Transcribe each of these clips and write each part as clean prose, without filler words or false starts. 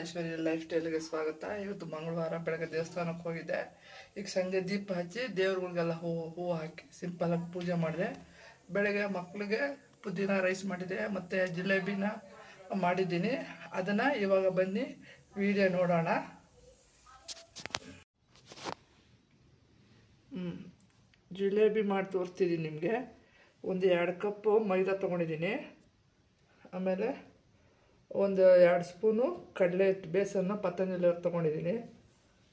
Rajeshwari life ಸ್ಟೈಲ್ಗೆ ಸ್ವಾಗತ. ಇವತ್ತು ಮಂಗಳವಾರ ಬೆಳಗ್ಗೆ ದೇವಸ್ಥಾನಕ್ಕೆ ಹೋಗಿದ್ದೆ. ಈಗ ಸಂಜೆ ದೀಪ ಹಚ್ಚಿ ದೇವ್ರುಗಳಿಗೆಲ್ಲ ಹೂವು ಹಾಕಿ ಸಿಂಪಲಾಗಿ ಪೂಜೆ ಮಾಡಿದೆ. ಬೆಳಗ್ಗೆ ಮಕ್ಕಳಿಗೆ ಪುದೀನ ರೈಸ್ ಮಾಡಿದೆ ಮತ್ತು ಜಿಲೇಬಿನ ಮಾಡಿದ್ದೀನಿ. ಅದನ್ನು ಇವಾಗ ಬನ್ನಿ ವಿಡಿಯೋ ನೋಡೋಣ. ಜಿಲೇಬಿ ಮಾಡಿ ತೋರಿಸ್ತಿದ್ದೀನಿ ನಿಮಗೆ. ಒಂದು 2 ಕಪ್ಪು ಮೈದಾ ತೊಗೊಂಡಿದ್ದೀನಿ. ಆಮೇಲೆ ಒಂದು 2 ಸ್ಪೂನು ಕಡಲೆ ಹಿಟ್ಟು ಬೇಸನ್ನು ಪತಂಜಲಿ ತೊಗೊಂಡಿದ್ದೀನಿ.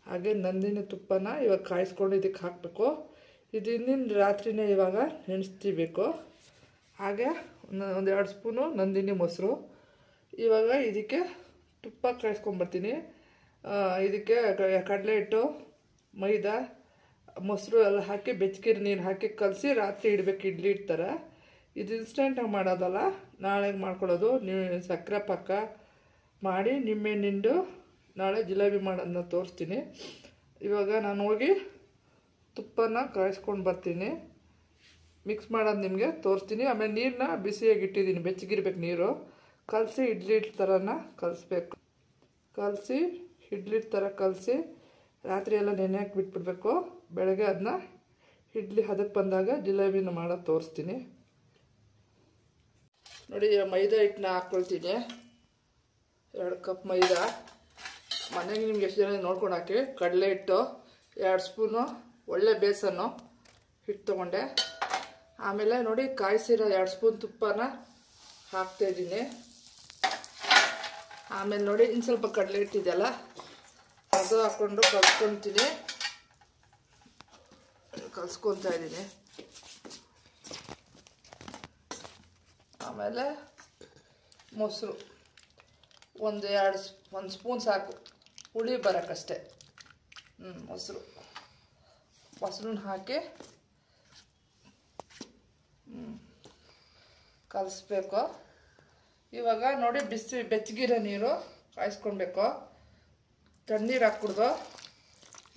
ಹಾಗೆ ನಂದಿನಿ ತುಪ್ಪನ ಇವಾಗ ಕಾಯಿಸ್ಕೊಂಡು ಇದಕ್ಕೆ ಹಾಕಬೇಕು. ಇದು ಹಿಂದಿನ ರಾತ್ರಿನೇ ಇವಾಗ ನೆನೆಸ್ತಿಬೇಕು. ಹಾಗೆ ಒಂದು 2 ಸ್ಪೂನು ನಂದಿನಿ ಮೊಸರು. ಇವಾಗ ಇದಕ್ಕೆ ತುಪ್ಪ ಕಾಯಿಸ್ಕೊಂಬರ್ತೀನಿ. ಇದಕ್ಕೆ ಕಡಲೆ ಹಿಟ್ಟು, ಮೈದಾ, ಮೊಸರು ಎಲ್ಲ ಹಾಕಿ ಬೆಚ್ಚಗಿರೋ ನೀರು ಹಾಕಿ ಕಲಸಿ ರಾತ್ರಿ ಇಡಬೇಕು, ಇಡ್ಲಿ ಇಡ್ತಾರೆ. ಇದು ಇನ್ಸ್ಟೆಂಟಾಗಿ ಮಾಡೋದಲ್ಲ, ನಾಳೆಗೆ ಮಾಡ್ಕೊಳ್ಳೋದು. ನೀವು ಸಕ್ಕರೆ ಪಾಕ ಮಾಡಿ ನಿಂಬೆಹಣ್ಣಿಂದು ನಾಳೆ ಜಿಲೇಬಿ ಮಾಡೋದನ್ನ ತೋರಿಸ್ತೀನಿ. ಇವಾಗ ನಾನು ಹೋಗಿ ತುಪ್ಪನ ಕಾಯಿಸ್ಕೊಂಡು ಬರ್ತೀನಿ. ಮಿಕ್ಸ್ ಮಾಡೋದು ನಿಮಗೆ ತೋರಿಸ್ತೀನಿ. ಆಮೇಲೆ ನೀರನ್ನ ಬಿಸಿಯಾಗಿ ಇಟ್ಟಿದ್ದೀನಿ, ಬೆಚ್ಚಗಿರ್ಬೇಕು ನೀರು. ಕಲಸಿ ಇಡ್ಲಿ ಥರನ ಕಲಿಸ್ಬೇಕು. ಕಲಸಿ ಇಡ್ಲಿ ಥರ ಕಲಸಿ ರಾತ್ರಿ ಎಲ್ಲ ನೆನೆ ಹಾಕಿ ಬಿಟ್ಬಿಡ್ಬೇಕು. ಬೆಳಗ್ಗೆ ಅದನ್ನ ಇಡ್ಲಿ ಹದಕ್ಕೆ ಬಂದಾಗ ಜಿಲೇಬಿನ ಮಾಡೋದು ತೋರಿಸ್ತೀನಿ. ನೋಡಿ, ಮೈದಾ ಹಿಟ್ಟನ್ನ ಹಾಕ್ಕೊಳ್ತೀನಿ. 2 ಕಪ್ ಮೈದಾ. ಮನೆಗೆ ನಿಮ್ಗೆ ಎಷ್ಟು ಜನ ನೋಡ್ಕೊಂಡು ಹಾಕಿ. ಕಡಲೆ ಹಿಟ್ಟು 2 ಸ್ಪೂನು ಒಳ್ಳೆ ಬೇಸನ್ನು ಹಿಟ್ಟು ತೊಗೊಂಡೆ. ಆಮೇಲೆ ನೋಡಿ, ಕಾಯಿಸಿರೋ 2 ಸ್ಪೂನ್ ತುಪ್ಪನ ಹಾಕ್ತಾಯಿದ್ದೀನಿ. ಆಮೇಲೆ ನೋಡಿ, ಇನ್ನು ಸ್ವಲ್ಪ ಕಡಲೆ ಹಿಟ್ಟಿದೆಯಲ್ಲ ಅದು ಹಾಕ್ಕೊಂಡು ಕಲಿಸ್ಕೊತಾ ಇದ್ದೀನಿ. ಆಮೇಲೆ ಮೊಸರು ಒಂದು ಸ್ಪೂನ್ ಸಾಕು, ಹುಳಿ ಬರೋಕ್ಕಷ್ಟೆ. ಮೊಸರನ್ನ ಹಾಕಿ ಕಲಿಸ್ಬೇಕು. ಇವಾಗ ನೋಡಿ, ಬೆಚ್ಚಗಿರೋ ನೀರು ಕಾಯಿಸ್ಕೊಳ್ಬೇಕು. ತಣ್ಣೀರು ಹಾಕ್ಬಿಡ್ದು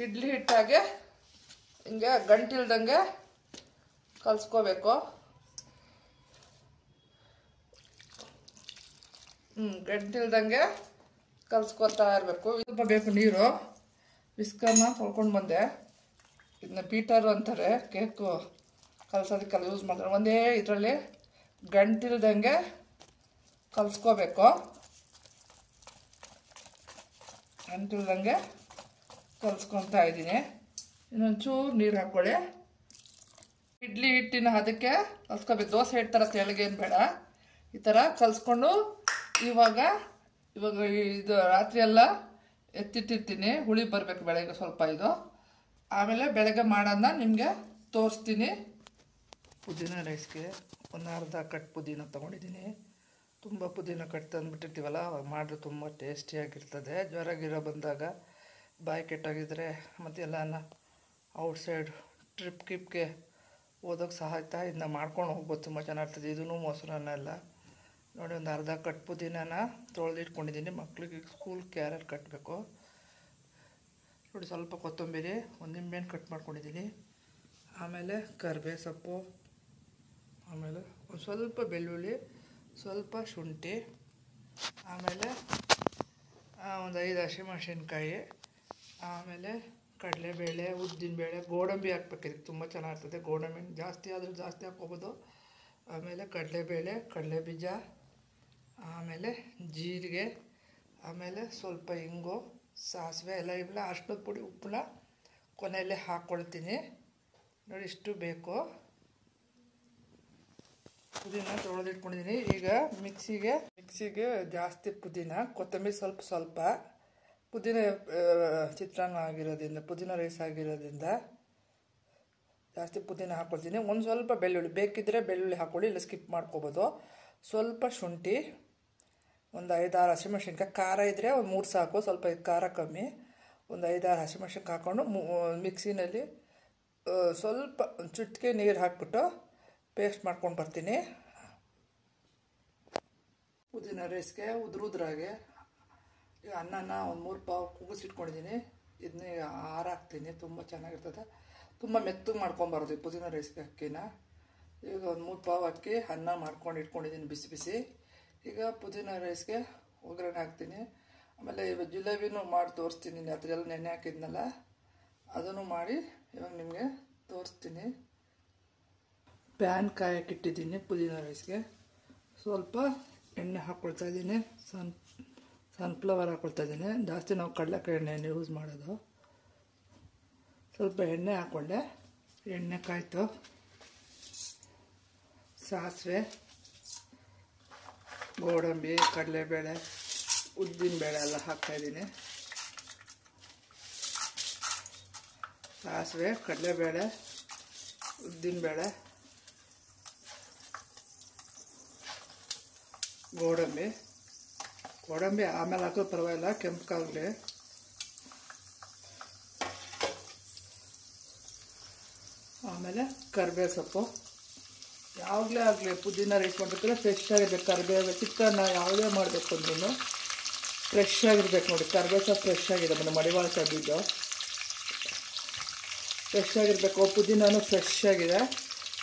ಇಡ್ಲಿ ಹಿಟ್ಟಾಗೆ ಹಿಂಗೆ ಗಂಟಿಲ್ದಂಗೆ ಕಲಿಸ್ಕೋಬೇಕು. ಗಂಟಿಲ್ದಂಗೆ ಕಲಿಸ್ಕೊತಾ ಇರಬೇಕು. ಸ್ವಲ್ಪ ಬೇಕು ನೀರು. ಬಿಸ್ಕರ್ನ ತೊಳ್ಕೊಂಡು ಬಂದೆ. ಇದನ್ನ ಬೀಟರು ಅಂತಾರೆ, ಕೇಕು ಕಲಸೋದಕ್ಕೆಲ್ಲ ಯೂಸ್ ಮಾಡ್ತಾರೆ. ಒಂದೇ ಇದರಲ್ಲಿ ಗಂಟಿಲ್ದಂಗೆ ಕಲಿಸ್ಕೋಬೇಕು. ಗಂಟಿಲ್ದಂಗೆ ಕಲಿಸ್ಕೊತಾ ಇದ್ದೀನಿ. ಇನ್ನೊಂದು ಚೂರು ನೀರು ಹಾಕ್ಕೊಳ್ಳಿ. ಇಡ್ಲಿ ಹಿಟ್ಟಿನ ಅದಕ್ಕೆ ಕಲಿಸ್ಕೋಬೇಕು. ದೋಸೆ ಹಿಟ್ಟು ಥರ ತೆಳಗೇನು ಬೇಡ. ಈ ಥರ ಕಲಿಸ್ಕೊಂಡು ಇವಾಗ ಇದು ರಾತ್ರಿ ಎಲ್ಲ ಎತ್ತಿಟ್ಟಿರ್ತೀನಿ. ಹುಳಿ ಬರಬೇಕು ಬೆಳಗ್ಗೆ ಸ್ವಲ್ಪ ಇದು. ಆಮೇಲೆ ಬೆಳಗ್ಗೆ ಮಾಡೋದನ್ನ ನಿಮಗೆ ತೋರಿಸ್ತೀನಿ. ಪುದೀನ ರೈಸ್ಗೆ ಒಂದು ಅರ್ಧ ಕಟ್ ಪುದೀನ ತೊಗೊಂಡಿದ್ದೀನಿ. ತುಂಬ ಪುದೀನ ಕಟ್ ತಂದುಬಿಟ್ಟಿರ್ತೀವಲ್ಲ, ಅವಾಗ ಮಾಡಿದ್ರೆ ತುಂಬ ಟೇಸ್ಟಿಯಾಗಿರ್ತದೆ. ಜ್ವರ ಗಿರ ಬಂದಾಗ, ಬಾಯಿ ಕೆಟ್ಟಾಗಿದ್ದರೆ ಮತ್ತು ಎಲ್ಲನ ಔಟ್ಸೈಡ್ ಟ್ರಿಪ್ಗೆ ಓದೋಕ್ಕೆ ಸಹಾಯತ ಇದನ್ನ ಮಾಡ್ಕೊಂಡು ಹೋಗ್ಬೋದು. ತುಂಬ ಚೆನ್ನಾಗಿರ್ತದೆ. ಇದೂ ಮೊಸರನ್ನ ಎಲ್ಲ ನೋಡಿ, ಒಂದು ಅರ್ಧ ಕಟ್ ಪುದೀನನ ತೊಳೆದಿಟ್ಕೊಂಡಿದ್ದೀನಿ. ಮಕ್ಕಳಿಗೆ ಸ್ಕೂಲ್ ಕ್ಯಾರೆಟ್ ಕಟ್ಟಬೇಕು. ನೋಡಿ, ಸ್ವಲ್ಪ ಕೊತ್ತಂಬರಿ, ಒಂದು ನಿಂಬೆಹಣ್ಣು ಕಟ್ ಮಾಡ್ಕೊಂಡಿದ್ದೀನಿ. ಆಮೇಲೆ ಕರಿಬೇವು ಸೊಪ್ಪು, ಆಮೇಲೆ ಒಂದು ಸ್ವಲ್ಪ ಬೆಳ್ಳುಳ್ಳಿ, ಸ್ವಲ್ಪ ಶುಂಠಿ, ಆಮೇಲೆ ಒಂದು 5 ಹಸಿಮೆಣಸಿನ್ಕಾಯಿ, ಆಮೇಲೆ ಕಡಲೆಬೇಳೆ, ಉದ್ದಿನಬೇಳೆ, ಗೋಡಂಬಿ ಹಾಕ್ಬೇಕು. ಇದಕ್ಕೆ ತುಂಬ ಚೆನ್ನಾಗಿರ್ತದೆ. ಗೋಡಂಬಿ ಜಾಸ್ತಿ ಆದರೆ ಜಾಸ್ತಿ ಹಾಕ್ಕೋಬೋದು. ಆಮೇಲೆ ಕಡಲೆಬೇಳೆ, ಕಡಲೆ ಬೀಜ, ಆಮೇಲೆ ಜೀರಿಗೆ, ಆಮೇಲೆ ಸ್ವಲ್ಪ ಇಂಗು, ಸಾಸಿವೆ ಎಲ್ಲ ಇವೆಲ್ಲ ಅರ್ಶಿನದ ಪುಡಿ, ಉಪ್ಪನ್ನ ಕೊನೆಯಲ್ಲೇ ಹಾಕ್ಕೊಳ್ತೀನಿ. ನೋಡಿ, ಇಷ್ಟು ಬೇಕು. ಪುದೀನ ತೊಳೆದಿಟ್ಕೊಂಡಿದ್ದೀನಿ. ಈಗ ಮಿಕ್ಸಿಗೆ ಜಾಸ್ತಿ ಪುದೀನ, ಕೊತ್ತಂಬರಿ ಸ್ವಲ್ಪ ಪುದೀನ ಚಿತ್ರಾನ್ನ ಆಗಿರೋದ್ರಿಂದ, ಪುದೀನ ರೈಸ್ ಆಗಿರೋದ್ರಿಂದ ಜಾಸ್ತಿ ಪುದೀನ ಹಾಕ್ಕೊಳ್ತೀನಿ. ಒಂದು ಸ್ವಲ್ಪ ಬೆಳ್ಳುಳ್ಳಿ, ಬೇಕಿದ್ದರೆ ಬೆಳ್ಳುಳ್ಳಿ ಹಾಕ್ಕೊಳ್ಳಿ, ಇಲ್ಲ ಸ್ಕಿಪ್ ಮಾಡ್ಕೋಬೋದು. ಸ್ವಲ್ಪ ಶುಂಠಿ, ಒಂದು 5-6 ಹಸಿಮೆಣಸಿನ್ಕಾಯಿ. ಖಾರ ಇದ್ದರೆ ಒಂದು 3 ಸಾಕು, ಸ್ವಲ್ಪ ಖಾರ ಕಮ್ಮಿ. ಒಂದು 5-6 ಹಸಿಮೆಣಸಿನ್ಕಾಯಿ ಹಾಕ್ಕೊಂಡು ಮಿಕ್ಸಿನಲ್ಲಿ ಸ್ವಲ್ಪ ಚುಟ್ಕೆ ನೀರು ಹಾಕ್ಬಿಟ್ಟು ಪೇಸ್ಟ್ ಮಾಡ್ಕೊಂಡು ಬರ್ತೀನಿ. ಪುದೀನ ರೈಸ್ಗೆ ಉದ್ರಾಗೆ ಈಗ ಅನ್ನನ ಒಂದು 3 ಪಾವು ಕೂಗಿಸಿಟ್ಕೊಂಡಿದ್ದೀನಿ. ಇದನ್ನ ಹಾರಾಕ್ತೀನಿ. ತುಂಬ ಚೆನ್ನಾಗಿರ್ತದೆ. ತುಂಬ ಮೆತ್ತಗೆ ಮಾಡ್ಕೊಬಾರ್ದು ಈ ಪುದೀನ ರೈಸ್ಗೆ ಅಕ್ಕಿನ. ಈಗ ಒಂದು 3 ಪಾವು ಅಕ್ಕಿ ಅನ್ನ ಮಾಡ್ಕೊಂಡು ಇಟ್ಕೊಂಡಿದ್ದೀನಿ ಬಿಸಿ. ಈಗ ಪುದೀನ ರೈಸ್ಗೆ ಒಗ್ಗರಣೆ ಹಾಕ್ತೀನಿ. ಆಮೇಲೆ ಇವಾಗ ಜಿಲೇಬಿನೂ ಮಾಡಿ ತೋರಿಸ್ತೀನಿ. ಅದರೆಲ್ಲ ನೆನೆ ಹಾಕಿದ್ನಲ್ಲ ಅದನ್ನು ಮಾಡಿ ಇವಾಗ ನಿಮಗೆ ತೋರಿಸ್ತೀನಿ. ಪ್ಯಾನ್ ಕಾಯಕ್ಕಿಟ್ಟಿದ್ದೀನಿ ಪುದೀನ ರೈಸ್ಗೆ. ಸ್ವಲ್ಪ ಎಣ್ಣೆ ಹಾಕ್ಕೊಳ್ತಾ ಇದ್ದೀನಿ. ಸನ್ಫ್ಲವರ್ ಹಾಕ್ಕೊಳ್ತಾ ಇದ್ದೀನಿ. ಜಾಸ್ತಿ ನಾವು ಕಡಲೆಕಾಯಿ ಎಣ್ಣೆಯನ್ನು ಯೂಸ್ ಮಾಡೋದು. ಸ್ವಲ್ಪ ಎಣ್ಣೆ ಹಾಕ್ಕೊಂಡೆ. ಎಣ್ಣೆ ಕಾಯ್ತು. ಸಾಸಿವೆ, ಗೋಡಂಬಿ, ಕಡಲೆಬೇಳೆ, ಉದ್ದಿನಬೇಳೆ ಎಲ್ಲ ಹಾಕ್ತಾಯಿದ್ದೀನಿ. ಸಾಸಿವೆ, ಕಡಲೆಬೇಳೆ, ಉದ್ದಿನಬೇಳೆ, ಗೋಡಂಬಿ ಆಮೇಲೆ ಹಾಕೋದು ಪರವಾಗಿಲ್ಲ, ಕೆಂಪಗಾಗಲಿ. ಆಮೇಲೆ ಕರಿಬೇವು ಸೊಪ್ಪು. ಯಾವಾಗಲೇ ಆಗಲಿ ಪುದೀನ ರೈಸ್ ಮಾಡಬೇಕಂದ್ರೆ ಫ್ರೆಶ್ ಆಗಿರ್ಬೇಕು. ಕರಿಬೇವು ಚಿತ್ರಾನ್ನ ಯಾವುದೇ ಮಾಡಬೇಕು ಅಂದ್ರೂ ಫ್ರೆಶ್ ಆಗಿರ್ಬೇಕು. ನೋಡಿ ಕರಿಬೇವು ಸೊಪ್ಪು ಫ್ರೆಶ್ ಆಗಿದೆ. ಮೊನ್ನೆ ಮಡಿವಾಳ ತೆಗೆದಿದ್ದು ಫ್ರೆಶ್ ಆಗಿರಬೇಕು. ಪುದೀನೂ ಫ್ರೆಶ್ ಆಗಿದೆ,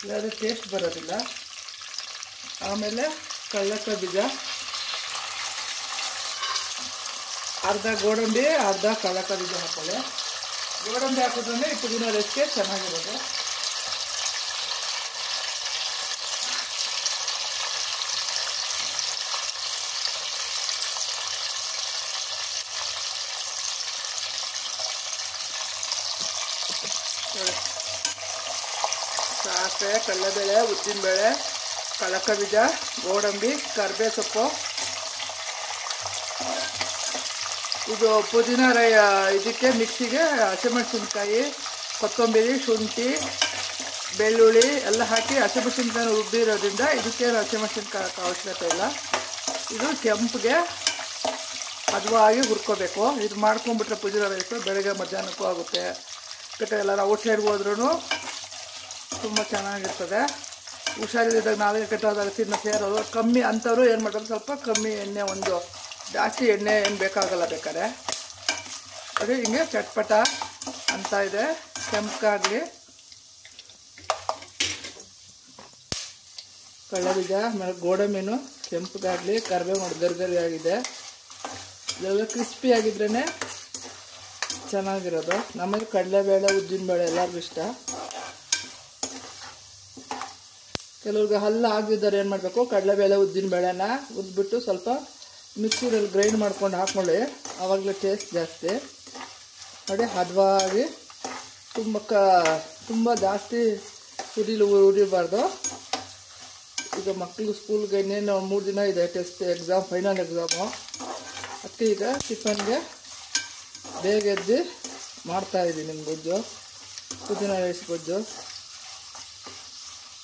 ಇಲ್ಲಾಂದರೆ ಟೇಸ್ಟ್ ಬರೋದಿಲ್ಲ. ಆಮೇಲೆ ಕಡಲೆಕಾಯಿ ಬೀಜ, ಅರ್ಧ ಗೋಡಂಬಿ, ಅರ್ಧ ಕಡಲೆಕಾಯಿ ಬೀಜ ಹಾಕೊಳ್ಳಿ. ಗೋಡಂಬಿ ಹಾಕಿದ್ರೆ ಈ ಪುದೀನ ರೈಸ್ಗೆ ಚೆನ್ನಾಗಿರೋದು. ಸಾಸಿವೆ, ಕಡಲೆಬೇಳೆ, ಉದ್ದಿನಬೇಳೆ, ಕಡಲೆಕಾಯಿ ಬೀಜ, ಗೋಡಂಬಿ, ಕರಿಬೇವು ಸೊಪ್ಪು. ಇದು ಪುದೀನ ಇದಕ್ಕೆ ಮಿಕ್ಸಿಗೆ ಹಸಿಮೆಣಸಿನ್ಕಾಯಿ, ಕೊತ್ತಂಬರಿ, ಶುಂಠಿ, ಬೆಳ್ಳುಳ್ಳಿ ಎಲ್ಲ ಹಾಕಿ ಹಸಿಮೆಣಸಿನ್ಕಾಯಿ ರುಬ್ಬಿರೋದ್ರಿಂದ ಇದಕ್ಕೆ ಹಸಿಮೆಣಸಿನ್ಕಾಯಿ ಅವಶ್ಯಕತೆ ಇಲ್ಲ. ಇದು ಕೆಂಪಿಗೆ ಹದವಾಗಿ ಹುರ್ಕೋಬೇಕು. ಇದು ಮಾಡ್ಕೊಂಡ್ಬಿಟ್ರೆ ಪುದೀನ ರೈಸು ಬೆಳಗ್ಗೆ ಮಧ್ಯಾಹ್ನಕ್ಕೂ ಆಗುತ್ತೆ. ಯಾಕಂದರೆ ಎಲ್ಲರೂ ಔಟ್ ಸೈಡ್ಗೆ ಹೋದ್ರೂ ತುಂಬ ಚೆನ್ನಾಗಿರ್ತದೆ. ಹುಷಾರಿದ್ದಾಗ ನಾವೇ ಕೆಟ್ಟೋದಾಗ ತಿನ್ನೋ ಸೇರೋದು ಕಮ್ಮಿ ಅಂಥವ್ರು ಏನು ಮಾಡ್ತಾರೆ, ಸ್ವಲ್ಪ ಕಮ್ಮಿ ಎಣ್ಣೆ, ಒಂದು ಜಾಸ್ತಿ ಎಣ್ಣೆ ಏನು ಬೇಕಾಗಲ್ಲ. ಬೇಕಾದ್ರೆ ಅದು ಹಿಂಗೆ ಚಟ್ಪಟ ಅಂತ ಇದೆ. ಕೆಂಪಗಾಗಲಿ. ಕಡಲೆಬೀಜ ಆಮೇಲೆ ಗೋಡಂಬಿನೂ ಕೆಂಪಗಾಗಲಿ. ಕರಿಬೇವು ನೋಡಿ ಗರ್ಗರಿ ಆಗಿದೆ. ಇದೆಲ್ಲ ಕ್ರಿಸ್ಪಿ ಆಗಿದ್ರೇ ಚೆನ್ನಾಗಿರೋದು. ನಮಗೆ ಕಡಲೆಬೇಳೆ, ಉದ್ದಿನಬೇಳೆ ಎಲ್ಲರಿಗೂ ಇಷ್ಟ. ಕೆಲವ್ರಿಗೆ ಹಲ್ಲು ಆಗಿದ್ದಾರೆ ಏನು ಮಾಡಬೇಕು, ಕಡಲೆಬೇಳೆ ಉದ್ದಿನಬೇಳೆನ ಉದ್ಬಿಟ್ಟು ಸ್ವಲ್ಪ ಮಿಕ್ಸಿರಲ್ಲಿ ಗ್ರೈಂಡ್ ಮಾಡ್ಕೊಂಡು ಹಾಕ್ಕೊಳ್ಳಿ. ಆವಾಗಲೇ ಟೇಸ್ಟ್ ಜಾಸ್ತಿ. ನೋಡಿ ಹದವಾಗಿ, ತುಂಬ ಜಾಸ್ತಿ ಉರಿಬಾರ್ದು. ಈಗ ಮಕ್ಕಳು ಸ್ಕೂಲ್ಗೆ ಇನ್ನೇನು 3 ದಿನ ಇದೆ ಟೆಸ್ಟ್ ಎಕ್ಸಾಮ್, ಫೈನಲ್ ಎಕ್ಸಾಮು. ಅದಕ್ಕೆ ಈಗ ಟಿಫನ್ಗೆ ಬೇಗ ಎದ್ದು ಮಾಡ್ತಾಯಿದ್ದೀನಿ ಗೊಜ್ಜು, ಪುದೀನ ರೈಸ್ ಗೊಜ್ಜು.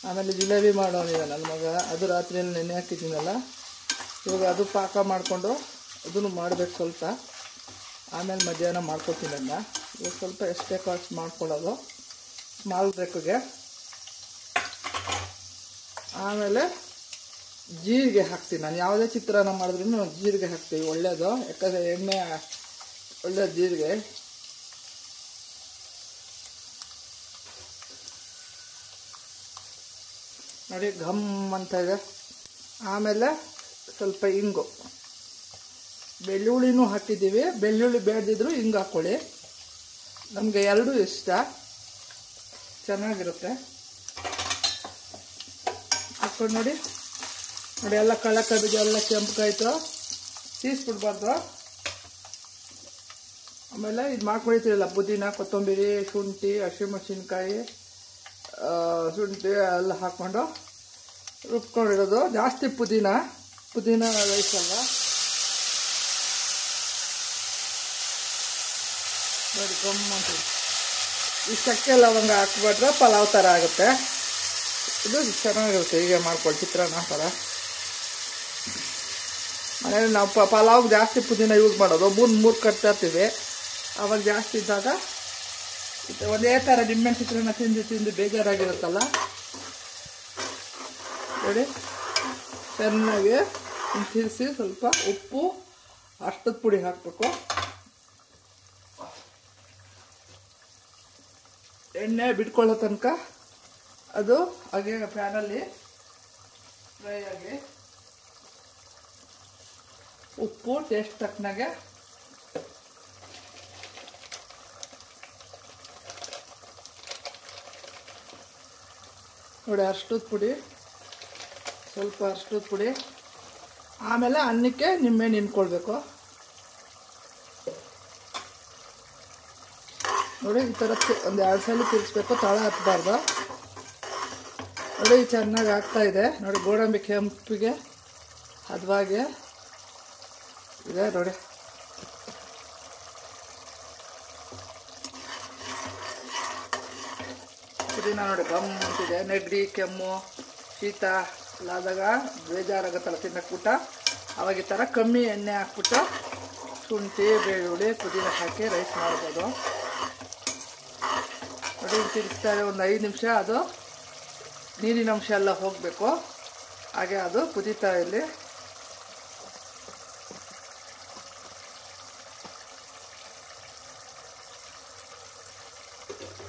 ಆಮೇಲೆ ಜಿಲೇಬಿ ಮಾಡೋನಿದೆ ನನ್ನ ಮಗ, ಅದು ರಾತ್ರಿಯಲ್ಲಿ ನೆನೆ ಹಾಕಿದ್ದೀನಲ್ಲ. ಇವಾಗ ಅದು ಪಾಕ ಮಾಡಿಕೊಂಡು ಅದನ್ನು ಮಾಡಬೇಕು ಸ್ವಲ್ಪ. ಆಮೇಲೆ ಮಧ್ಯಾಹ್ನ ಮಾಡ್ಕೊತೀನಿ ಅದನ್ನ. ಇವಾಗ ಸ್ವಲ್ಪ ಎಷ್ಟೇ ಕಾಸ್ಟ್ ಮಾಡ್ಕೊಳ್ಳೋದು ಸ್ಮಾಲ್ ಬ್ರೇಕ್ಗೆ. ಆಮೇಲೆ ಜೀರಿಗೆ ಹಾಕ್ತೀನಿ. ನಾನು ಯಾವುದೇ ಚಿತ್ರಾನ್ನ ಮಾಡಿದ್ರೂ ಜೀರಿಗೆ ಹಾಕ್ತೀವಿ, ಒಳ್ಳೆಯದು. ಯಾಕಂದರೆ ಎಣ್ಣೆ ಒಳ್ಳೆ ಜೀರಿಗೆ. ನೋಡಿ ಘಮ್ ಅಂತ ಇದೆ. ಆಮೇಲೆ ಸ್ವಲ್ಪ ಇಂಗು, ಬೆಳ್ಳುಳ್ಳಿನೂ ಹಾಕಿದ್ದೀವಿ. ಬೆಳ್ಳುಳ್ಳಿ ಬೇಡದಿದ್ರು ಹಿಂಗೆ ಹಾಕ್ಕೊಳ್ಳಿ, ನಮಗೆ ಎರಡೂ ಇಷ್ಟ, ಚೆನ್ನಾಗಿರುತ್ತೆ. ಹಾಕ್ಕೊಂಡು ನೋಡಿ ಎಲ್ಲ ಕಡಲೆಕಾಯಿ ಬೀಜ ಎಲ್ಲ ಕೆಂಪಗಾಯ್ತು, ತೀಸ್ಬಿಡ್ಬಾರ್ದು. ಆಮೇಲೆ ಇದು ಮಾಡ್ಕೊಳ್ತೀರಲ್ಲ ಪುದೀನ, ಕೊತ್ತಂಬರಿ, ಶುಂಠಿ, ಹಸಿಮೆಣಸಿನ್ಕಾಯಿ, ಶುಂಠಿ ಎಲ್ಲ ಹಾಕ್ಕೊಂಡು ರುಬ್ಕೊಂಡಿರೋದು. ಜಾಸ್ತಿ ಪುದೀನ ರೈಸ್ ಅಲ್ಲ ನೋಡಿ, ಗಮ್ಮಂತ. ಈ ಚಕ್ಕೆ ಲವಂಗ ಹಾಕ್ಬಿಟ್ರೆ ಪಲಾವ್ ಥರ ಆಗುತ್ತೆ. ಇದು ಚೆನ್ನಾಗಿರುತ್ತೆ. ಹೀಗೆ ಮಾಡ್ಕೊಳ್ಳಿ ಚಿತ್ರಾನ್ನ ಥರ. ಮನೇಲಿ ನಾವು ಪಲಾವ್ಗೆ ಜಾಸ್ತಿ ಪುದೀನ ಯೂಸ್ ಮಾಡೋದು. 3 ಕಟ್ತಾ ಇರ್ತೀವಿ. ಅವಾಗ ಜಾಸ್ತಿ ಇದ್ದಾಗ ಒಂದೇ ಥರ ನಿಂಬೆಹಣ್ಣು ಚಿತ್ರಾನ್ನ ತಿಂದು ಬೇಜಾರಾಗಿರುತ್ತಲ್ಲ. ನೋಡಿ ಚೆನ್ನಾಗಿ ತಿರ್ಸಿ ಸ್ವಲ್ಪ ಉಪ್ಪು, ಅಷ್ಟದ ಪುಡಿ ಹಾಕಬೇಕು. ಎಣ್ಣೆ ಬಿಟ್ಕೊಳ್ಳೋ ತನಕ ಅದು ಹಾಗೆ ಪ್ಯಾನಲ್ಲಿ ಫ್ರೈ ಆಗಿ. ಉಪ್ಪು ಟೇಸ್ಟ್ ತಕ್ಕನಾಗೆ ನೋಡಿ ಅರಿಶಿಣದ ಪುಡಿ, ಸ್ವಲ್ಪ ಅರಿಶಿಣದ ಪುಡಿ. ಆಮೇಲೆ ಅನ್ನಕ್ಕೆ ನಿಂಬೆಹಣ್ಣು ಹಿಂಡ್ಕೊಳ್ಬೇಕು. ನೋಡಿ ಈ ಥರ ಒಂದು 2 ಸಲ ತಿರ್ಗಿಸ್ಬೇಕು, ತಳ ಹತ್ತಬಾರ್ದು. ನೋಡಿ ಚೆನ್ನಾಗಿ ಆಗ್ತಾಯಿದೆ. ನೋಡಿ ಗೋಡಂಬಿ ಕೆಂಪಿಗೆ ಹದವಾಗೆ ಇದೆ ನೋಡಿ. ಪುದೀನ ನೋಡಿ ಗಮ್ ಅಂತಿದೆ. ನೆಗಡಿ, ಕೆಮ್ಮು, ಶೀತ ಎಲ್ಲ ಆದಾಗ ಬೇಜಾರಾಗತ್ತಲ್ಲ ತಿನ್ನಕ್ಬಿಟ್ಟು, ಅವಾಗ ಈ ಥರ ಕಮ್ಮಿ ಎಣ್ಣೆ ಹಾಕ್ಬಿಟ್ಟು ಶುಂಠಿ, ಬೆಳ್ಳುಳ್ಳಿ, ಪುದೀನ ಹಾಕಿ ರೈಸ್ ಮಾಡ್ಬೋದು. ನೋಡಿ ತಿರ್ಗಿಸ್ತಾರೆ ಒಂದು 5 ನಿಮಿಷ. ಅದು ನೀರಿನ ಅಂಶ ಎಲ್ಲ ಹೋಗಬೇಕು, ಹಾಗೆ ಅದು ಕುದೀತಾ ಇಲ್ಲಿ.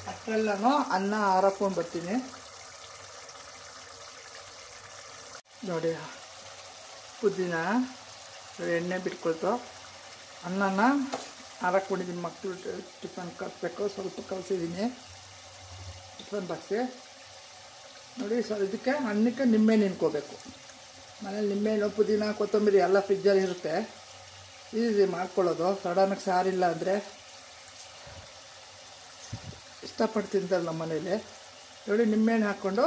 ಅಷ್ಟೆಲ್ಲನೂ ಅನ್ನ ಹಾರಕೊಂಡು ಬರ್ತೀನಿ. ನೋಡಿ ಪುದೀನ ಎಣ್ಣೆ ಬಿಟ್ಕೊಳ್ತು. ಅನ್ನನ ಹಾರಕೊಂಡಿದ್ದೀನಿ, ಮಕ್ಕಳು ಟಿಫನ್ ಕಲಿಸ್ಬೇಕು, ಸ್ವಲ್ಪ ಕಲಿಸಿದ್ದೀನಿ ಟಿಫನ್ ಬಾಕ್ಸ್ಗೆ. ನೋಡಿ ಇದಕ್ಕೆ ಅನ್ನಕ್ಕೆ ನಿಂಬೆಹಣ್ಣು ಹಿಂಡ್ಕೋಬೇಕು. ಮನೇಲಿ ನಿಂಬೆಹಣ್ಣು, ಪುದೀನ, ಕೊತ್ತಂಬರಿ ಎಲ್ಲ ಫ್ರಿಜ್ಜಲ್ಲಿ ಇರುತ್ತೆ, ಈಸಿ ಮಾಡ್ಕೊಳ್ಳೋದು. ಸಡನ್ನಾಗಿ ಸಾರಿಲ್ಲ ಅಂದರೆ ಇಷ್ಟಪಟ್ಟು ತಿಂತಾರೆ ನಮ್ಮ ಮನೇಲಿ. ನೋಡಿ ನಿಂಬೆಹಣ್ಣು ಹಾಕ್ಕೊಂಡು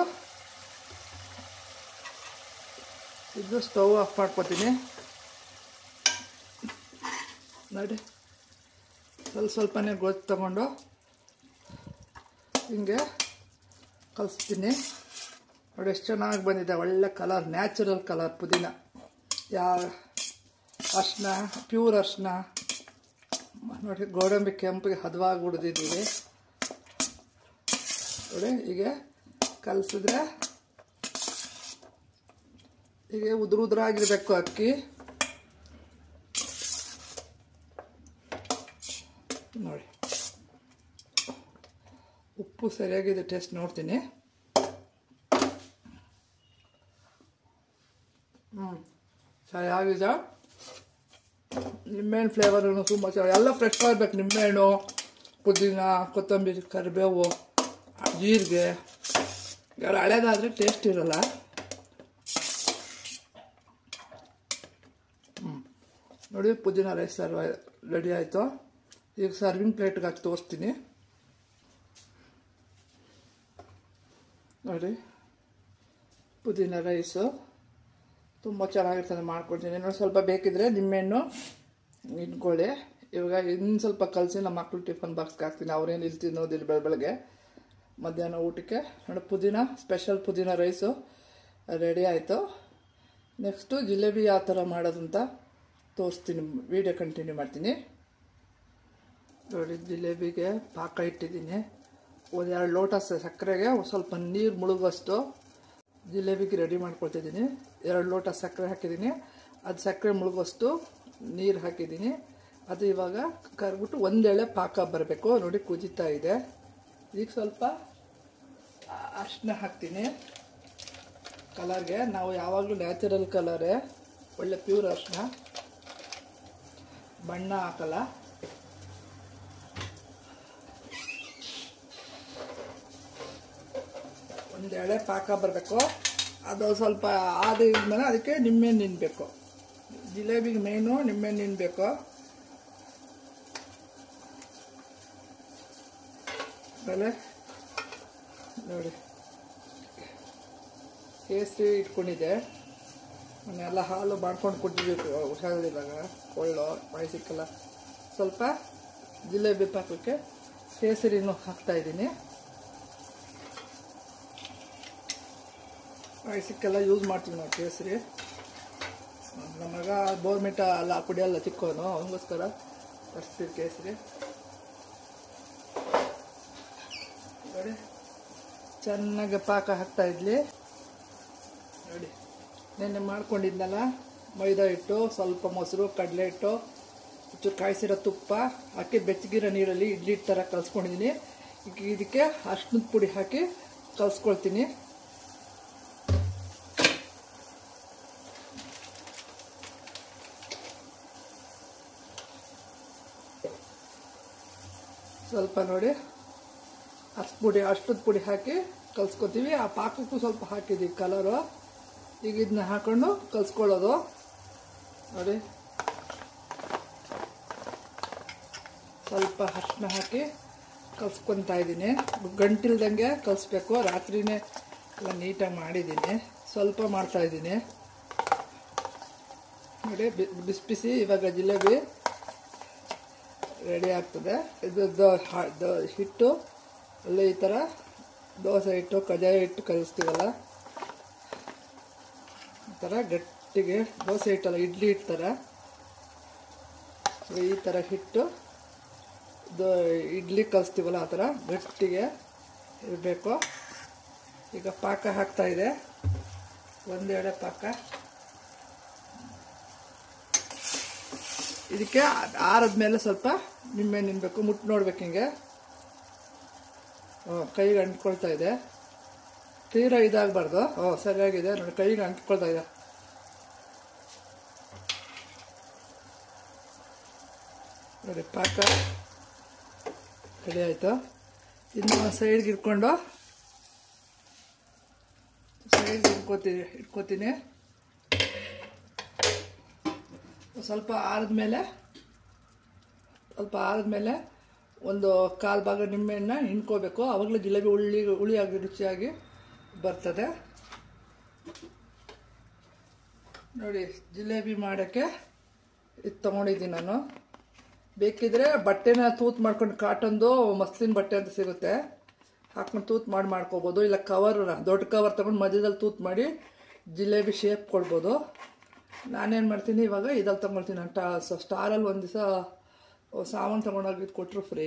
ಇದು ಸ್ಟವ್ ಆಫ್ ಮಾಡ್ಕೊತೀನಿ. ನೋಡಿ ಸ್ವಲ್ಪನೇ ಗೊಜ್ಜು ತಗೊಂಡು ಹಿಂಗೆ ಕಲಿಸ್ತೀನಿ. ನೋಡಿ ಎಷ್ಟು ಚೆನ್ನಾಗಿ ಬಂದಿದೆ, ಒಳ್ಳೆ ಕಲರ್, ನ್ಯಾಚುರಲ್ ಕಲರ್ ಪುದೀನ. ಅರ್ಶಿನ, ಪ್ಯೂರ್ ಅರ್ಶಿನ. ನೋಡಿ ಗೋಡಂಬಿ ಕೆಂಪಿಗೆ ಹದವಾಗಿ ಹುಡ್ದಿದ್ದೀವಿ. ನೋಡಿ ಹೀಗೆ ಕಲಿಸಿದ್ರೆ ಹೀಗೆ ಉದುರಾಗಿರ್ಬೇಕು ಅಕ್ಕಿ. ನೋಡಿ ಉಪ್ಪು ಸರಿಯಾಗಿದೆ, ಟೇಸ್ಟ್ ನೋಡ್ತೀನಿ. ಸರಿಯಾಗಿದೆ. ನಿಂಬೆಹಣ್ಣು ಫ್ಲೇವರೂ ತುಂಬ ಚೆನ್ನಾಗಿ, ಎಲ್ಲ ಫ್ರೆಶ್ ಆಗಬೇಕು. ನಿಂಬೆಹಣ್ಣು, ಪುದೀನ, ಕೊತ್ತಂಬರಿ, ಕರಿಬೇವು, ಜೀರಿಗೆ. ಯಾರು ಹಳೇದಾದರೆ ಟೇಸ್ಟ್ ಇರೋಲ್ಲ. ನೋಡಿ ಪುದೀನ ರೈಸ್ ರೆಡಿ ಆಯಿತು. ಈಗ ಸರ್ವಿಂಗ್ ಪ್ಲೇಟ್ಗೆ ಹಾಕಿ ತೋರಿಸ್ತೀನಿ. ನೋಡಿ ಪುದೀನ ರೈಸು ತುಂಬ ಚೆನ್ನಾಗಿರ್ತದೆ, ಮಾಡ್ಕೊಡ್ತೀನಿ. ನೋಡಿ ಸ್ವಲ್ಪ ಬೇಕಿದ್ರೆ ನಿಂಬೆಹಣ್ಣು ಹಿಂಡ್ಕೊಳ್ಳಿ. ಇವಾಗ ಇನ್ನು ಸ್ವಲ್ಪ ಕಲಸಿ ನಮ್ಮ ಮಕ್ಕಳು ಟಿಫನ್ ಬಾಕ್ಸ್ಗೆ ಹಾಕ್ತೀನಿ. ಅವ್ರೇನು ಇಲ್ಲಿ ತಿನ್ನೋದಿಲ್ಲ ಬೆಳಗ್ಗೆ ಮಧ್ಯಾಹ್ನ ಊಟಕ್ಕೆ. ನೋಡಿ ಪುದೀನ ಸ್ಪೆಷಲ್ ಪುದೀನ ರೈಸು ರೆಡಿ ಆಯಿತು. ನೆಕ್ಸ್ಟು ಜಿಲೇಬಿ ಯಾವ ಥರ ಮಾಡೋದಂತ ತೋರಿಸ್ತೀನಿ, ವಿಡಿಯೋ ಕಂಟಿನ್ಯೂ ಮಾಡ್ತೀನಿ. ನೋಡಿ ಜಿಲೇಬಿಗೆ ಪಾಕ ಇಟ್ಟಿದ್ದೀನಿ. 1-2 ಲೋಟ ಸಕ್ಕರೆಗೆ ಸ್ವಲ್ಪ ನೀರು ಮುಳುಗೋಷ್ಟು ಜಿಲೇಬಿಗೆ ರೆಡಿ ಮಾಡ್ಕೊಳ್ತಿದ್ದೀನಿ. 2 ಲೋಟ ಸಕ್ಕರೆ ಹಾಕಿದ್ದೀನಿ, ಅದು ಸಕ್ಕರೆ ಮುಳುಗೋಷ್ಟು ನೀರು ಹಾಕಿದ್ದೀನಿ. ಅದು ಇವಾಗ ಕರ್ಬಿಟ್ಟು ಒಂದೆಳೆ ಪಾಕ ಬರಬೇಕು. ನೋಡಿ ಕುದೀತಾ ಇದೆ. ಈಗ ಸ್ವಲ್ಪ ಅರಿಶಿನ ಹಾಕ್ತೀನಿ ಕಲರ್ಗೆ. ನಾವು ಯಾವಾಗಲೂ ನ್ಯಾಚುರಲ್ ಕಲರೇ, ಒಳ್ಳೆ ಪ್ಯೂರ್ ಅರಿಶಿನ, ಬಣ್ಣ ಹಾಕಲ್ಲ. ಒಂದು ಎಳೆ ಪಾಕ ಬರಬೇಕು. ಅದು ಸ್ವಲ್ಪ ಆದ್ಮೇಲೆ ಅದಕ್ಕೆ ನಿಂಬೆಹಣ್ಣು ಹಿಂಡಬೇಕು. ಜಿಲೇಬಿಗೆ ಮೇನು ನಿಂಬೆಹಣ್ಣು ಹಿಂಡಬೇಕು. ಆಮೇಲೆ ನೋಡಿ ಕೇಸರಿ ಇಟ್ಕೊಂಡಿದ್ದೆ, ಎಲ್ಲ ಹಾಲು ಮಾಡ್ಕೊಂಡು ಕೊಟ್ಟಿದ್ದೀವಿ ಹುಷಾರಿದ್ದಾಗ, ಕೊಳ್ಳು ಮಳೆ ಸಿಕ್ಕಲ್ಲ. ಸ್ವಲ್ಪ ಜಿಲೇಬಿ ಪಾಕಕ್ಕೆ ಕೇಸರಿನೂ ಹಾಕ್ತಾಯಿದ್ದೀನಿ. ಸಿಕ್ಕೆಲ್ಲ ಯೂಸ್ ಮಾಡ್ತೀವಿ ನಾವು ಕೇಸರಿ. ನಮ್ಮ ಮಗ ಬೋರ್ಮಿಟ ಎಲ್ಲ ಕುಡಿಯಲ್ಲ, ಚಿಕ್ಕವನು, ಅವನಿಗೋಸ್ಕರ ತರಿಸ್ತೀವಿ ಕೇಸರಿ. ನೋಡಿ ಚೆನ್ನಾಗಿ ಪಾಕ ಹಾಕ್ತಾ ಇದ್ಲಿ. ನೋಡಿ ನೆನ್ನೆ ಮಾಡ್ಕೊಂಡಿದ್ನಲ್ಲ, ಮೈದಾ ಹಿಟ್ಟು, ಸ್ವಲ್ಪ ಮೊಸರು, ಕಡಲೆ ಹಿಟ್ಟು, ಚೂರು ಕಾಯಿಸಿರೋ ತುಪ್ಪ ಹಾಕಿ ಬೆಚ್ಚಗಿರೋ ನೀರಲ್ಲಿ ಇಡ್ಲಿ ಥರ ಕಲಿಸ್ಕೊಂಡಿದ್ದೀನಿ. ಈಗ ಇದಕ್ಕೆ ಅರಿಶಿಣದ ಪುಡಿ ಹಾಕಿ ಕಲಿಸ್ಕೊಳ್ತೀನಿ. ಸ್ವಲ್ಪ ನೋಡಿ ಅರಿಶಿಣದ ಪುಡಿ ಹಾಕಿ ಕಲ್ಸ್ಕೊತೀವಿ. ಆ ಪಾಕಕ್ಕೂ ಸ್ವಲ್ಪ ಹಾಕಿದ್ದೀವಿ ಕಲರು. ಈಗ ಇದನ್ನ ಹಾಕೊಂಡು ಕಲ್ಸ್ಕೊಳ್ಳೋದು ನೋಡಿ. ಸ್ವಲ್ಪ ಅರಿಶಿನ ಹಾಕಿ ಕಲ್ಸ್ಕೊತಾ ಇದ್ದೀನಿ. ಗಂಟಿಲ್ದಂಗೆ ಕಲಿಸ್ಬೇಕು. ರಾತ್ರಿನೇ ಎಲ್ಲ ನೀಟಾಗಿ ಮಾಡಿದ್ದೀನಿ. ಸ್ವಲ್ಪ ಮಾಡ್ತಾಯಿದ್ದೀನಿ ನೋಡಿ. ಬಿಸಿ ಬಿಸಿ ಇವಾಗ ಜಿಲೇಬಿ ರೆಡಿ ಆಗ್ತದೆ. ಇದು ಹಿಟ್ಟು ಅಲ್ಲೇ ಈ ಥರ ದೋಸೆ ಹಿಟ್ಟು ಕಜ್ಜಾಯ ಹಿಟ್ಟು ಕಲಿಸ್ತೀವಲ್ಲ ಈ ಥರ ಗಟ್ಟಿಗೆ ದೋಸೆ ಹಿಟ್ಟಲ್ಲ ಇಡ್ಲಿ ಹಿಟ್ಟು ಥರ ಈ ಥರ ಹಿಟ್ಟು ಇಡ್ಲಿ ಕಲಿಸ್ತೀವಲ್ಲ ಆ ಥರ ಗಟ್ಟಿಗೆ ಇರಬೇಕು. ಈಗ ಪಾಕ ಹಾಕ್ತಾಯಿದೆ. ಒಂದೆರಡೆ ಪಾಕ. ಇದಕ್ಕೆ ಆರದ್ಮೇಲೆ ಸ್ವಲ್ಪ ನಿಂಬೆ ನಿನ್ಬೇಕು. ಮುಟ್ಟು ನೋಡ್ಬೇಕು ಹಿಂಗೆ. ಕೈಗೆ ಅಂಟ್ಕೊಳ್ತಾ ಇದೆ. ತೀರಾ ಇದಾಗಬಾರ್ದು. ಸರಿಯಾಗಿದೆ ನೋಡಿ. ಕೈಗೆ ಅಂಟ್ಕೊಳ್ತಾ ಇದೆ. ನೋಡಿ ಪಾಕ ರೆಡಿ ಆಯಿತು. ಇನ್ನು ಸೈಡ್ಗೆ ಇಟ್ಕೋತೀನಿ. ಸ್ವಲ್ಪ ಆರಿದ್ಮೇಲೆ ಒಂದು ಕಾಲು ಭಾಗ ನಿಂಬೆಹಣ್ಣು ಹಿಂಡ್ಕೋಬೇಕು. ಆವಾಗಲೇ ಜಿಲೇಬಿ ಹುಳಿಯಾಗಿ ರುಚಿಯಾಗಿ ಬರ್ತದೆ ನೋಡಿ. ಜಿಲೇಬಿ ಮಾಡೋಕ್ಕೆ ಇದು ತೊಗೊಂಡಿದ್ದೀನಿ ನಾನು. ಬೇಕಿದ್ರೆ ಬಟ್ಟೆನ ತೂತು ಮಾಡ್ಕೊಂಡು ಕಾಟನ್ದು ಮಸ್ಲಿನ್ ಬಟ್ಟೆ ಅಂತ ಸಿಗುತ್ತೆ, ಹಾಕ್ಕೊಂಡು ತೂತು ಮಾಡ್ಕೋಬೋದು. ಇಲ್ಲ ಕವರ್ನ ದೊಡ್ಡ ಕವರ್ ತೊಗೊಂಡು ಮಧ್ಯದಲ್ಲಿ ತೂತು ಮಾಡಿ ಜಿಲೇಬಿ ಶೇಪ್ ಕೊಡ್ಬೋದು. ನಾನೇನು ಮಾಡ್ತೀನಿ ಇವಾಗ ಇದಲ್ಲಿ ತೊಗೊಳ್ತೀನಿ. ನಾನು ಸ್ಟಾರಲ್ಲಿ ಒಂದು ದಿವಸ ಸಾಮಾನು ತೊಗೊಂಡೋಗಿದ್ದು ಕೊಟ್ಟರು ಫ್ರೀ.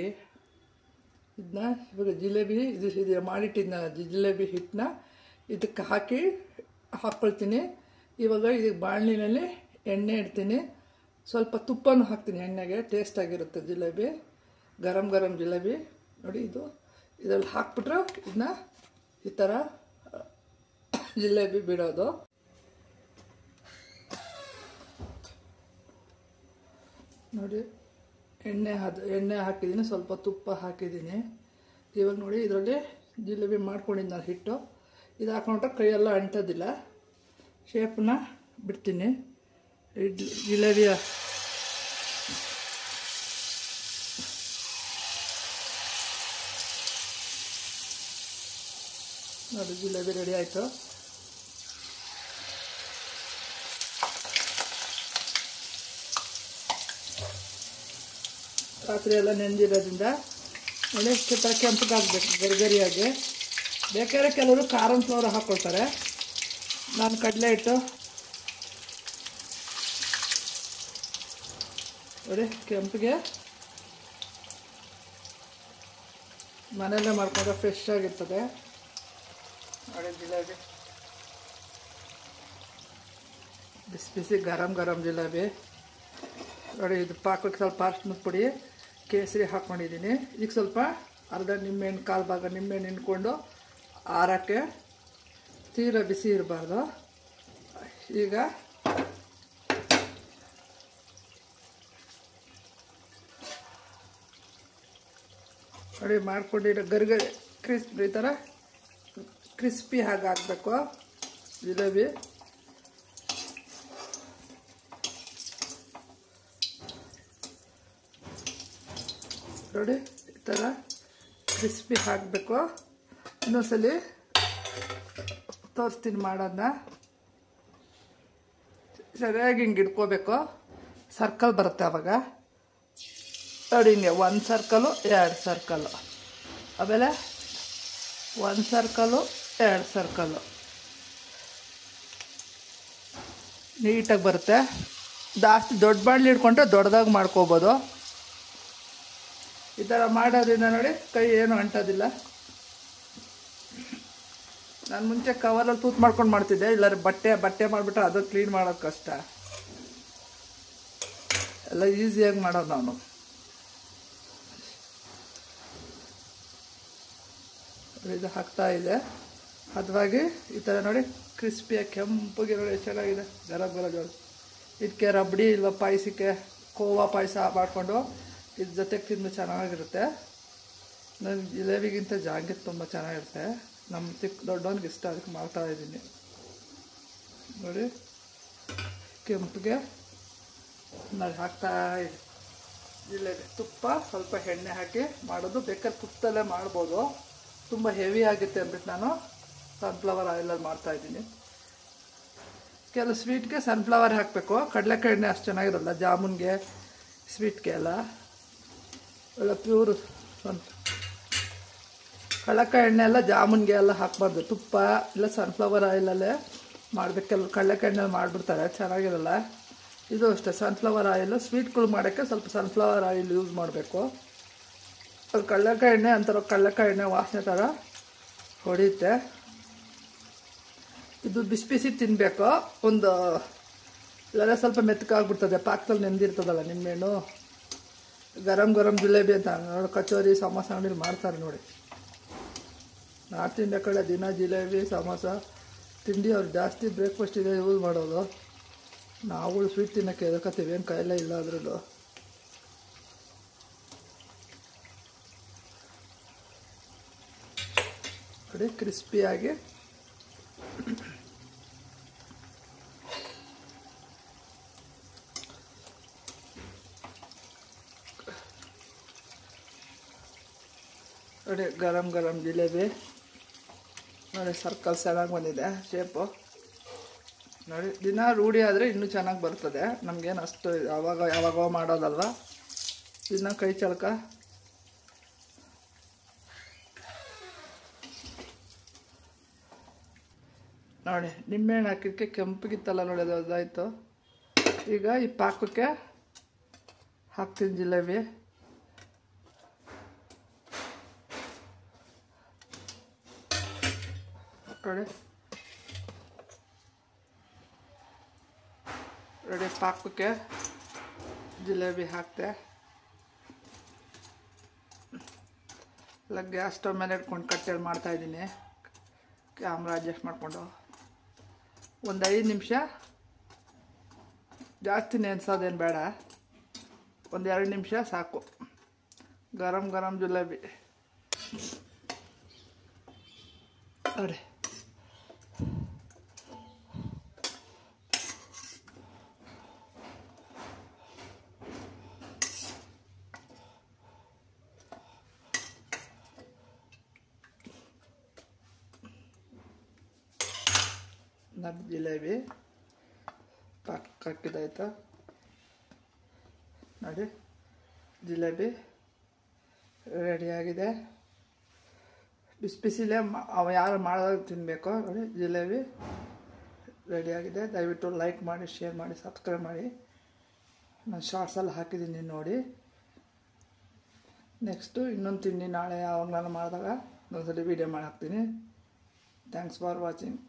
ಇದನ್ನ ಇವಾಗ ಜಿಲೇಬಿ ಇದು ಮಾಡಿಟ್ಟಿದ್ನ ಜಿಲೇಬಿ ಹಿಟ್ಟನ್ನ ಇದಕ್ಕೆ ಹಾಕ್ಕೊಳ್ತೀನಿ. ಇವಾಗ ಇದಕ್ಕೆ ಬಾಣಲಿನಲ್ಲಿ ಎಣ್ಣೆ ಇಡ್ತೀನಿ. ಸ್ವಲ್ಪ ತುಪ್ಪನೂ ಹಾಕ್ತೀನಿ ಎಣ್ಣೆಗೆ. ಟೇಸ್ಟಾಗಿರುತ್ತೆ ಜಿಲೇಬಿ. ಗರಂ ಜಿಲೇಬಿ ನೋಡಿ. ಇದರಲ್ಲಿ ಹಾಕ್ಬಿಟ್ರೆ ಇದನ್ನ ಈ ಥರ ಜಿಲೇಬಿ ಬಿಡೋದು ನೋಡಿ. ಎಣ್ಣೆ ಹಾಕಿದ್ದೀನಿ. ಸ್ವಲ್ಪ ತುಪ್ಪ ಹಾಕಿದ್ದೀನಿ. ಇವಾಗ ನೋಡಿ ಇದರಲ್ಲಿ ಜಿಲೇಬಿ ಮಾಡ್ಕೊಂಡಿದ್ದು ನಾನು ಹಿಟ್ಟು. ಇದು ಹಾಕೊಂಡ್ರೆ ಕೈಯೆಲ್ಲ ಅಂಟೋದಿಲ್ಲ. ಶೇಪನ್ನ ಬಿಡ್ತೀನಿ. ಜಿಲೇಬಿಯ ನೋಡಿ ಜಿಲೇಬಿ ರೆಡಿ ಆಯಿತು. ರಾತ್ರಿ ಎಲ್ಲ ನೆಂದಿರೋದ್ರಿಂದ ನೋಡಿ ಸ್ವಲ್ಪ ಕೆಂಪಗಾಗಬೇಕು ಗರಿಗರಿಯಾಗಿ. ಬೇಕಾದ್ರೆ ಕೆಲವರು ಕಾರನ್ ಫ್ಲವರ್ ಹಾಕ್ಕೊಳ್ತಾರೆ. ನಾನು ಕಡಲೆ ಹಿಟ್ಟು ನೋಡಿ ಕೆಂಪಿಗೆ ಮನೆಯಲ್ಲೇ ಮಾಡ್ಕೊಂಡ್ರೆ ಫ್ರೆಶ್ ಆಗಿರ್ತದೆ ನೋಡಿ. ಜಿಲೇಬಿ ಬಿಸಿ ಬಿಸಿ ಗರಂ ಜಿಲೇಬಿ ನೋಡಿ. ಇದು ಪಾಕಕ್ಕೆ ಸ್ವಲ್ಪ ಅರಿಶಿನದ ಪುಡಿ ಕೇಸರಿ ಹಾಕ್ಕೊಂಡಿದ್ದೀನಿ. ಈಗ ಸ್ವಲ್ಪ ಅರ್ಧ ನಿಂಬೆಹಣ್ಣು ಕಾಲು ಭಾಗ ನಿಂಬೆಹಣ್ಣು ಹಿಂಡ್ಕೊಂಡು ಆರಕ್ಕೆ ತೀರ ಬಿಸಿ ಇರಬಾರ್ದು. ಈಗ ನೋಡಿ ಮಾಡ್ಕೊಂಡಿರೋ ಈ ಥರ ಕ್ರಿಸ್ಪಿ ಹಾಕಬೇಕು ಜಿಲೇಬಿ. ನೋಡಿ ಈ ಥರ ಕ್ರಿಸ್ಪಿ ಹಾಕಬೇಕು. ಇನ್ನೊಂದ್ಸಲಿ ತೋರಿಸ್ತೀನಿ ಮಾಡೋದನ್ನ. ಸರಿಯಾಗಿ ಹಿಂಗೆ ಇಟ್ಕೋಬೇಕು. ಸರ್ಕಲ್ ಬರುತ್ತೆ ಆವಾಗ ನೋಡಿ. ಹಿಂಗೆ 1 ಸರ್ಕಲು 2 ಸರ್ಕಲ್ಲು, ಆಮೇಲೆ 1 ಸರ್ಕಲು 2 ಸರ್ಕಲ್ಲು ನೀಟಾಗಿ ಬರುತ್ತೆ. ಜಾಸ್ತಿ ದೊಡ್ಡ ಬಾಣಲಿ ಇಟ್ಕೊಂಡ್ರೆ ದೊಡ್ಡದಾಗಿ ಮಾಡ್ಕೋಬೋದು. ಈ ಥರ ಮಾಡೋದ್ರಿಂದ ನೋಡಿ ಕೈ ಏನೂ ಅಂಟೋದಿಲ್ಲ. ನಾನು ಮುಂಚೆ ಕವರಲ್ಲಿ ತೂತು ಮಾಡ್ಕೊಂಡು ಮಾಡ್ತಿದ್ದೆ. ಇಲ್ಲಾಂದ್ರೆ ಬಟ್ಟೆ ಮಾಡಿಬಿಟ್ರೆ ಅದು ಕ್ಲೀನ್ ಮಾಡೋದು ಕಷ್ಟ. ಎಲ್ಲ ಈಸಿಯಾಗಿ ಮಾಡೋದು ನಾನು. ಇದು ಹಾಕ್ತಾ ಇದೆ ಹದವಾಗಿ ಈ ಥರ ನೋಡಿ. ಕ್ರಿಸ್ಪಿಯಾಗಿ ಕೆಂಪಗೆ ನೋಡಿ ಚೆನ್ನಾಗಿದೆ. ಗರಂ ಜೋಳ ಇದಕ್ಕೆ ರಬಡಿ ಇಲ್ಲ ಪಾಯಸಕ್ಕೆ ಕೋವಾ ಪಾಯಸ ಮಾಡಿಕೊಂಡು ಇದ್ರ ಜೊತೆಗೆ ತಿಂದು ಚೆನ್ನಾಗಿರುತ್ತೆ. ನನಗೆ ಜಿಲೇಬಿಗಿಂತ ಜಾಂಗೀರ್ ತುಂಬ ಚೆನ್ನಾಗಿರುತ್ತೆ. ನಮ್ಮ ದೊಡ್ಡವನಿಗೆ ಇಷ್ಟ, ಅದಕ್ಕೆ ಮಾಡ್ತಾಯಿದ್ದೀನಿ ನೋಡಿ. ಕೆಂಪಿಗೆ ನೋಡಿ ಹಾಕ್ತಾಯಿದ್ದೀನಿ ಜಿಲೇಬಿ. ತುಪ್ಪ ಸ್ವಲ್ಪ ಎಣ್ಣೆ ಹಾಕಿ ಮಾಡೋದು, ಬೇಕಾದ್ರೆ ತುಪ್ಪದಲ್ಲೇ ಮಾಡ್ಬೋದು. ತುಂಬ ಹೆವಿ ಆಗುತ್ತೆ ಅಂದ್ಬಿಟ್ಟು ನಾನು ಸನ್ಫ್ಲವರ್ ಆಯಿಲಲ್ಲಿ ಮಾಡ್ತಾಯಿದ್ದೀನಿ. ಕೆಲವು ಸ್ವೀಟ್ಗೆ ಸನ್ಫ್ಲವರ್ ಹಾಕಬೇಕು, ಕಡಲೆಕಾಯಿ ಎಣ್ಣೆ ಅಷ್ಟು ಚೆನ್ನಾಗಿರಲ್ಲ. ಜಾಮೂನ್ಗೆ ಸ್ವೀಟ್ಗೆ ಎಲ್ಲ ಪ್ಯೂರ್ ಕಡಲೆಕಾಯಿ ಎಣ್ಣೆ ಎಲ್ಲ ಜಾಮೂನ್ಗೆ ಎಲ್ಲ ಹಾಕಬಾರ್ದು. ತುಪ್ಪ ಇಲ್ಲ ಸನ್ಫ್ಲವರ್ ಆಯಿಲಲ್ಲೇ ಮಾಡಬೇಕು. ಕೆಲವು ಕಡಲೆಕಾಯಿ ಎಣ್ಣೆಲ್ಲಿ ಮಾಡಿಬಿಡ್ತಾರೆ, ಚೆನ್ನಾಗಿರಲ್ಲ. ಇದು ಅಷ್ಟೇ, ಸನ್ಫ್ಲವರ್ ಆಯಿಲು. ಸ್ವೀಟ್ಗಳು ಮಾಡೋಕ್ಕೆ ಸ್ವಲ್ಪ ಸನ್ಫ್ಲವರ್ ಆಯಿಲ್ ಯೂಸ್ ಮಾಡಬೇಕು. ಅದು ಕಡಲೆಕಾಯಿ ಎಣ್ಣೆ ಅಂತಾರೋ, ಕಡಲೆಕಾಯಿ ಎಣ್ಣೆ ವಾಸನೆ ಥರ ಹೊಡೆಯುತ್ತೆ. ಇದು ಬಿಸಿ ಬಿಸಿ ತಿನ್ನಬೇಕು. ಒಂದು ಇಲ್ಲಾಂದರೆ ಸ್ವಲ್ಪ ಮೆತ್ತಗಾಗ್ಬಿಡ್ತದೆ, ಪಾಕದಲ್ಲಿ ನೆಂದಿರ್ತದಲ್ಲ ನಿಂಬೆಹಣ್ಣು. ಗರಂ ಗರಂ ಜಿಲೇಬಿ ಅಂತ ನೋಡಿ, ಕಚೋರಿ ಸಮೋಸ ಅಂಗಡಿಲಿ ಮಾಡ್ತಾರೆ ನೋಡಿ. ನಾರ್ತ್ ಇಂಡಿಯಾ ಕಡೆ ದಿನ ಜಿಲೇಬಿ ಸಮೋಸ ತಿಂಡಿ ಅವ್ರು ಜಾಸ್ತಿ ಬ್ರೇಕ್ಫಾಸ್ಟಿಗೆ ಯೂಸ್ ಮಾಡೋದು. ನಾವು ಸ್ವೀಟ್ ತಿನ್ನೋಕ್ಕೆ ಎದಕತ್ತೀವಿ, ಏನು ಕಾಯಿಲೆ ಇಲ್ಲ ಅದರಲ್ಲೂ. ನೋಡಿ ಕ್ರಿಸ್ಪಿಯಾಗಿ ನೋಡಿ, ಗರಂ ಗರಂ ಜಿಲೇಬಿ ನೋಡಿ. ಸರ್ಕಲ್ ಚೆನ್ನಾಗಿ ಬಂದಿದೆ ಶೇಪು ನೋಡಿ. ದಿನ ರೂಢಿ ಆದರೆ ಇನ್ನೂ ಚೆನ್ನಾಗಿ ಬರ್ತದೆ. ನಮಗೇನು ಅಷ್ಟು ಯಾವಾಗ ಮಾಡೋದಲ್ವ, ದಿನ ಕೈ ಚಳಕ. ನೋಡಿ ನಿಂಬೆಹಣ್ಣು ಹಾಕಿದ್ದಕ್ಕೆ ಕೆಂಪಗಿತ್ತಲ್ಲ ನೋಡಿ, ಅದು ಅದಾಯಿತು. ಈಗ ಈ ಪಾಕಕ್ಕೆ ಹಾಕ್ತೀನಿ ಜಿಲೇಬಿ. ನೋಡಿ ರೆಡಿ, ಪಾಕಕ್ಕೆ ಜಿಲೇಬಿ ಹಾಕ್ತೆ. ಎಲ್ಲ ಗ್ಯಾಸ್ ಸ್ಟವ್ ಮೇಲೆ ಇಟ್ಕೊಂಡು ಕಟ್ಟೆಯಲ್ಲಿ ಮಾಡ್ತಾಯಿದ್ದೀನಿ. ಕ್ಯಾಮ್ರಾ ಅಡ್ಜಸ್ಟ್ ಮಾಡಿಕೊಂಡು ಒಂದು 5 ನಿಮಿಷ, ಜಾಸ್ತಿ ನೆನೆಸೋದೇನು ಬೇಡ, ಒಂದು 2 ನಿಮಿಷ ಸಾಕು. ಗರಂ ಗರಂ ಜಿಲೇಬಿ ನೋಡಿ. ನನ್ನ ಜಿಲೇಬಿ ಪಾಕ ಹಾಕಿದಾಯ್ತು ನೋಡಿ. ಜಿಲೇಬಿ ರೆಡಿಯಾಗಿದೆ. ಬಿಸಿ ಬಿಸಿಲೇ ಯಾರು ಮಾಡೋದು ತಿನ್ನಬೇಕು ನೋಡಿ. ಜಿಲೇಬಿ ರೆಡಿಯಾಗಿದೆ. ದಯವಿಟ್ಟು ಲೈಕ್ ಮಾಡಿ, ಶೇರ್ ಮಾಡಿ, ಸಬ್ಸ್ಕ್ರೈಬ್ ಮಾಡಿ. ನಾನು ಶಾರ್ಟ್ಸಲ್ಲಿ ಹಾಕಿದ್ದೀನಿ ನೋಡಿ. ನೆಕ್ಸ್ಟು ಇನ್ನೊಂದು ತಿಂಡಿ ನಾಳೆ ಯಾವಾಗ ನಾನು ಮಾಡಿದಾಗ ಒಂದೊಂದ್ಸಲಿ ವೀಡಿಯೋ ಮಾಡಿ ಹಾಕ್ತೀನಿ. Thanks for watching.